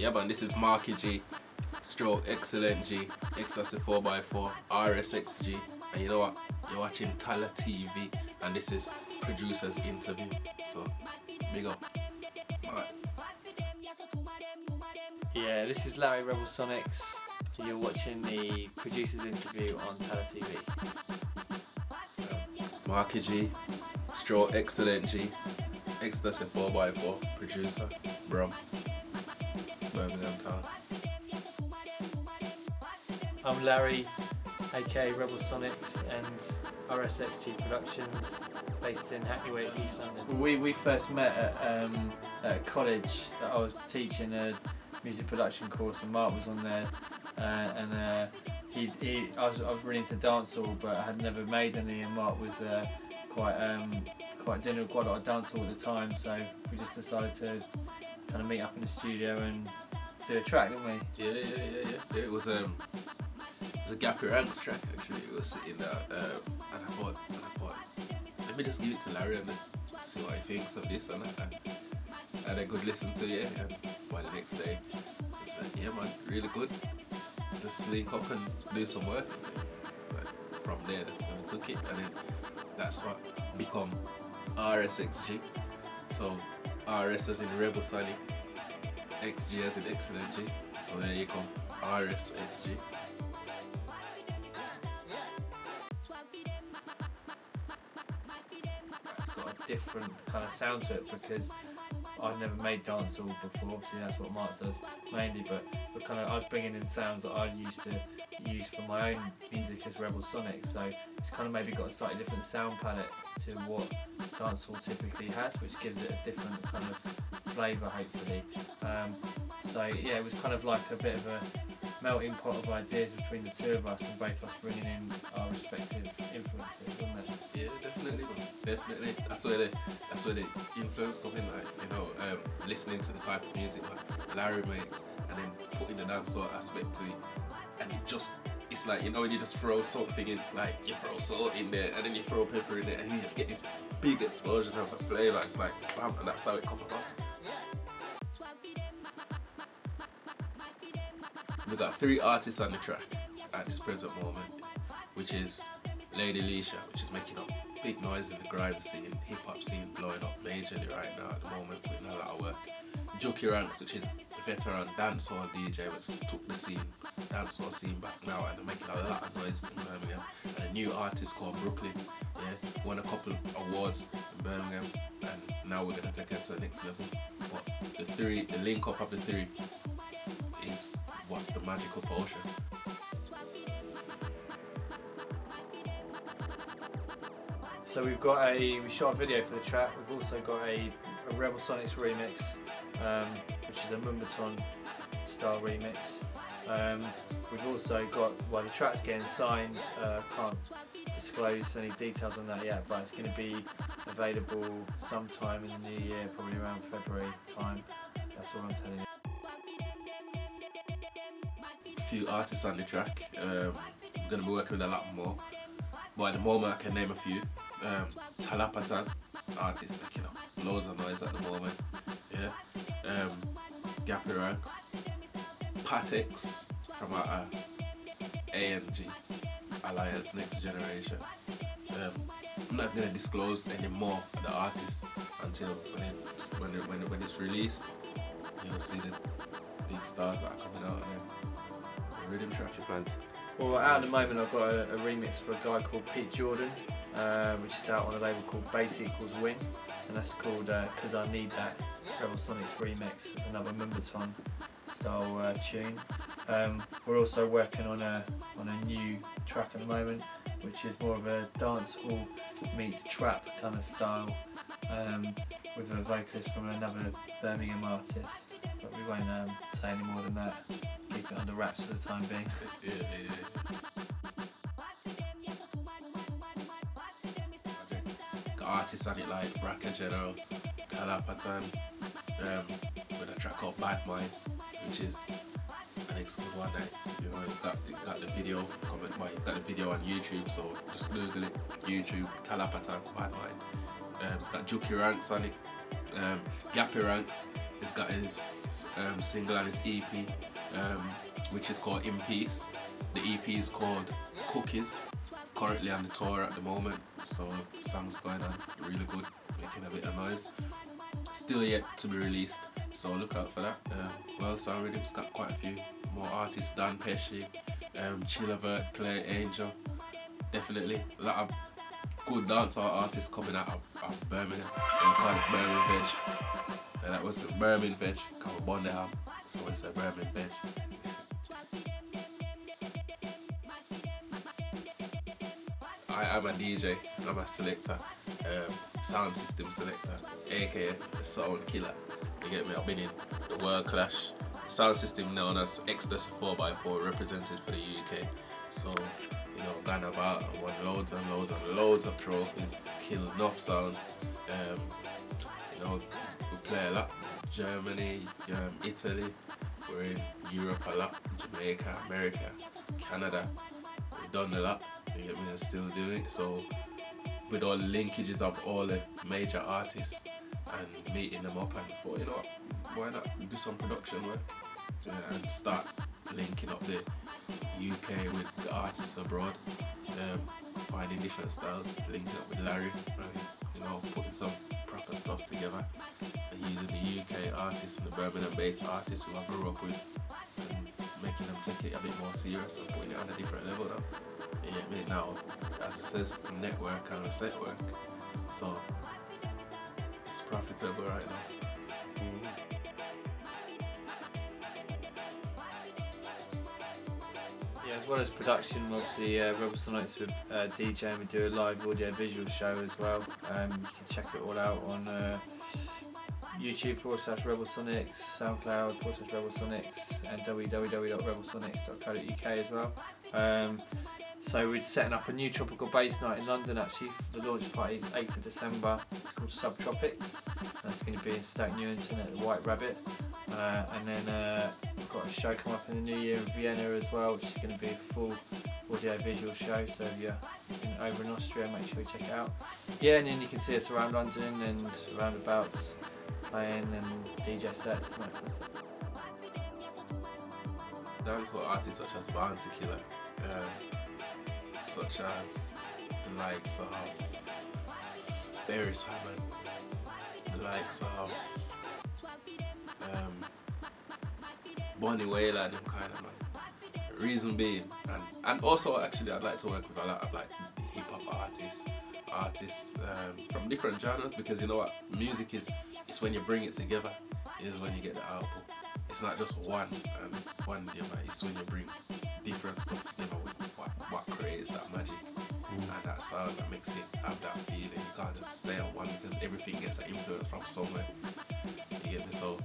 Yeah man, this is Marky G, stroke Xillentg, XCLUSIV 4x4, RSXG, and you know what? You're watching Tallatv, and this is producer's interview. So, big up. Alright. Yeah, this is Larry Rebel Sonix. You're watching the producer's interview on Tallatv. Marky G, stroke Xillentg, XCLUSIV 4x4, producer, Birmingham town. I'm Larry, aka Rebel Sonix, and RSXG Productions, based in Hackney, East London. We first met at college that I was teaching a music production course, and Mark was on there, and I was really into dancehall, but I had never made any, and Mark was quite doing quite a lot of dancehall at the time, so we just decided to kind of meet up in the studio and do a track, didn't we? Yeah. It was a Gappy Ranks track actually. It was sitting there, and I thought, let me just give it to Larry and just see what he thinks of this and that. And had a good listen to it, and by the next day, just like, yeah man, really good. Just link up and do some work. But from there, that's when we took it, and then that's what become RSXG. So RS as in Rebel Sonix, XG as in Xillentg. So there you come, RSXG. It's got a different kind of sound to it because I've never made dancehall before. Obviously, that's what Mark does mainly, but kind of I was bringing in sounds that I used to use for my own music as Rebel Sonix. So it's kind of maybe got a slightly different sound palette to what dancehall typically has, which gives it a different kind of flavour, hopefully. So yeah, it was kind of like a bit of a melting pot of ideas between the two of us, and both of us bringing in our respective influences, wasn't it? Yeah, definitely. That's where the influence come in, like, you know, listening to the type of music that Larry makes, and then putting the dancehall aspect to it, and it's like, you know, when you just throw something in, like you throw salt in there, and then you throw pepper in there, and you just get this big explosion of a flavour. It's like bam, and that's how it comes about. We got 3 artists on the track at this present moment, which is Lady Leisha, which is making up big noise in the grime scene, hip hop scene, blowing up majorly right now at the moment, putting a lot of work. Juki Ranks, which is a veteran dancehall DJ, which took the dancehall scene back now, and they're making a lot of noise in Birmingham. And a new artist called Brooklyn, yeah, won a couple awards in Birmingham, and now we're gonna take it to the next level. But the link up of the 3 is what's the magical potion. So we shot a video for the track. We've also got a Rebel Sonix remix, which is a Mumbaton style remix. We've also got, well, the track's getting signed. Can't disclose any details on that yet, but it's going to be available sometime in the new year, probably around February time. That's all I'm telling you. A few artists on the track. I'm going to be working with a lot more, but at the moment I can name a few. Tallatv, artist making up loads of noise at the moment. Yeah. Gappy Ranks, Patex from our ANG, Alliance Next Generation. I'm not going to disclose any more of the artists until when it's released. You'll see the big stars that are coming out, and then the rhythm track plans. Well, out at the moment I've got a remix for a guy called Pete Jordan, which is out on a label called Bass Equals Win, and that's called Cause I Need That, Rebel Sonix remix. It's another Mumbaton style tune. We're also working on a new track at the moment, which is more of a dancehall meets trap kind of style, with a vocalist from another Birmingham artist, but we won't say any more than that. Keep it under wraps for the time being. Yeah. Got artists on it like Bracka General, Tallatv, with a track called Bad Mind, which is an excellent one that, you know, you've got the video comment, well, you've got the video on YouTube, so just Google it, YouTube, Tallatv, Bad Mind. It's got Juki Ranks on it, Gappy Ranks has got his single and his EP, which is called In Peace. The EP is called Cookies, currently on the tour at the moment, so the song's going on really good, making a bit of noise. Still yet to be released, so look out for that. Well, so already it's got quite a few more artists, Dan Pesci, Xillentg, Clay Angel, definitely a lot of good dancehall artists coming out of Birmingham. They call it Birmingham Veg. And that was Birmingham Veg, come from BIRMINGHAM, so it's a Birmingham Veg. I'm a DJ, I'm a selector, sound system selector, aka the sound killer. You get me? I've been in the World Clash sound system known as XCLUSIV 4x4, represented for the UK. So, you know, gone about and won loads and loads and loads of trophies, killed enough sounds. You know, we play a lot. Germany, Italy, we're in Europe a lot, Jamaica, America, Canada. We've done a lot, you get me, and still doing it. So with all the linkages of all the major artists and meeting them up, and thought, you know what, why not do some production work and start linking up the UK with the artists abroad, finding different styles, linking up with Larry, and, you know, putting some proper stuff together and using the UK artists and the Birmingham-based artists who I grew up with and making them take it a bit more serious and putting it on a different level now. You get me? Now, as it says, network and set work, so it's profitable right now. Yeah, as well as production, obviously Rebel Sonix with DJ, and we do a live audio visual show as well. You can check it all out on YouTube/Rebel Sonix, SoundCloud/Rebel Sonix, and www.rebelsonix.co.uk as well. So we're setting up a new tropical bass night in London actually. The launch party is 8th of December. It's called Subtropics. That's going to be in Stoke Newington at the White Rabbit. And then we've got a show come up in the new year in Vienna as well, which is going to be a full audio visual show. So if you're over in Austria, make sure you check it out. Yeah, and then you can see us around London and roundabouts playing and DJ sets and that kind of stuff. Dancehall artists such as Bounty Killer, such as the likes of Barry's Hammond, the likes of Bonnie Whaler and them kind of man. Reason being, and also actually I'd like to work with a lot of like hip hop artists from different genres, because you know what music is, it's when you bring it together is when you get the output. It's not just one device, it's when you bring different stuff together with what creates that magic and that sound that makes it have that feeling. You can't just stay on one because everything gets an influence from somewhere. You get me? So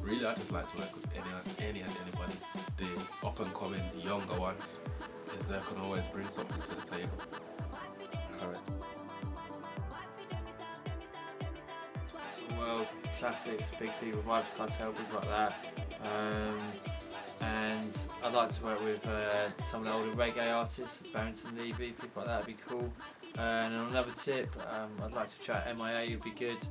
really I just like to work with any and anybody, the up and coming, the younger ones, because they can always bring something to the table. Alright. World classics, Big People, Vibes Cartel, people like that. And I'd like to work with some of the older reggae artists, Barrington Levy, people like that would be cool. And on another tip, I'd like to try MIA, would be good.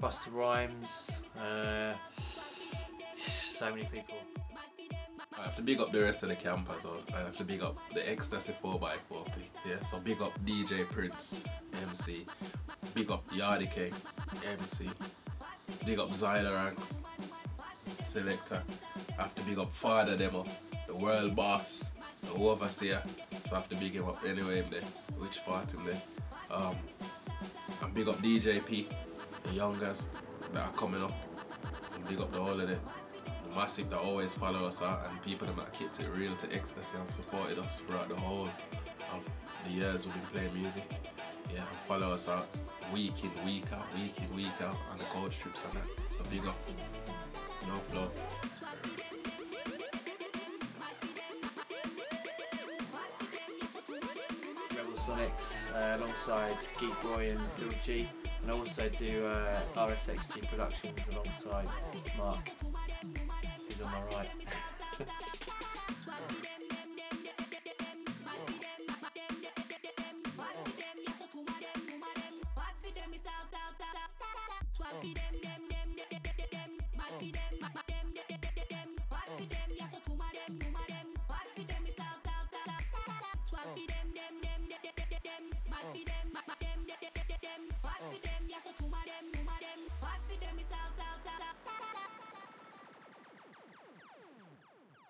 Busta Rhymes, so many people. I have to big up the rest of the camp as well. I have to big up the XCLUSIV 4x4 pick, yeah. So big up DJ Prince, MC. Big up Yardy King, MC. Big up Zyla Ranks, Selector. I have to big up Father Demo, the world boss, the overseer. So I have to big him up anyway in there, which part in there. And big up DJ P, the youngers that are coming up. So big up the whole of them. Massive that always follow us out, and people that kept it real to ecstasy and supported us throughout the whole of the years we've been playing music. Yeah, and follow us out week in, week out on the coach trips and that. So big up. No love. Rebel Sonix alongside Geek Boy and Phil G, and I also do RSXG Productions alongside Mark. On my right.